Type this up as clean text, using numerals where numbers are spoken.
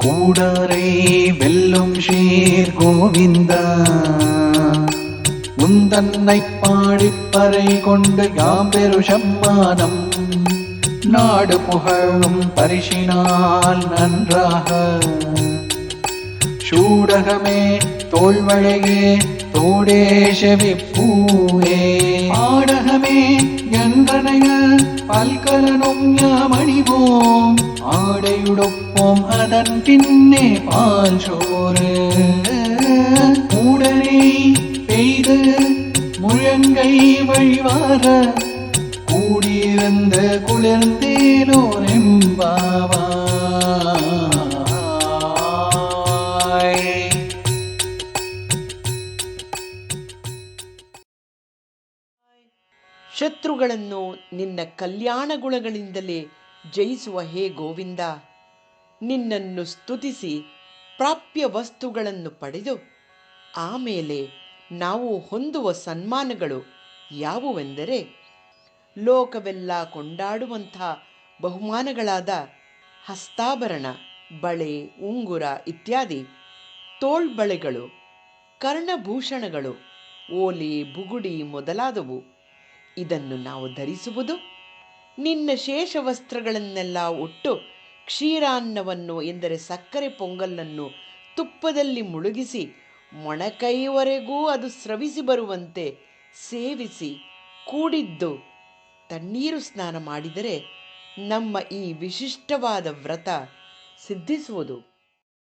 கூடரை வெல்லும் ஷீர் கோவிந்தா உந்தன்னை பாடிப்பறை கொண்டு யாம் பெரு சம்மானம் நாடு புகழும் பரிசினால் நன்றாக சூடகமே தோள்வளையே தோடேஷவி பூவே ஆடகமே என்றனைய பல்கலனும் யாமணிவோம் ஆடையுடுப்போம் அதன் பின்னே பால் சோறு மூடனை பெய்து முழங்கை வழிவார கூடியிருந்த குளிர்ந்தேலோர் எம்பாவாய். ಶತ್ರುಗಳನ್ನು ನಿನ್ನ ಕಲ್ಯಾಣ ಗುಣಗಳಿಂದಲೇ ಜಯಿಸುವ ಹೇ ಗೋವಿಂದ, ನಿನ್ನನ್ನು ಸ್ತುತಿಸಿ ಪ್ರಾಪ್ಯ ವಸ್ತುಗಳನ್ನು ಪಡೆದು ಆಮೇಲೆ ನಾವು ಹೊಂದುವ ಸನ್ಮಾನಗಳು ಯಾವುವೆಂದರೆ ಲೋಕವೆಲ್ಲ ಕೊಂಡಾಡುವಂಥ ಬಹುಮಾನಗಳಾದ ಹಸ್ತಾಭರಣ, ಬಳೆ, ಉಂಗುರ ಇತ್ಯಾದಿ, ತೋಳ್ಬಳೆಗಳು, ಕರ್ಣಭೂಷಣಗಳು, ಓಲೆ, ಬುಗುಡಿ ಮೊದಲಾದವು. ಇದನ್ನು ನಾವು ಧರಿಸುವುದು ನಿನ್ನ ಶೇಷ ವಸ್ತ್ರಗಳನ್ನೆಲ್ಲ ಒಟ್ಟು ಕ್ಷೀರಾನ್ನವನ್ನು ಎಂದರೆ ಸಕ್ಕರೆ ಪೊಂಗಲ್ಲನ್ನು ತುಪ್ಪದಲ್ಲಿ ಮುಳುಗಿಸಿ ಮೊಣಕೈವರೆಗೂ ಅದು ಸ್ರವಿಸಿ ಬರುವಂತೆ ಸೇವಿಸಿ ಕೂಡಿದ್ದು ತಣ್ಣೀರು ಸ್ನಾನ ಮಾಡಿದರೆ ನಮ್ಮ ಈ ವಿಶಿಷ್ಟವಾದ ವ್ರತ ಸಿದ್ಧಿಸುವುದು.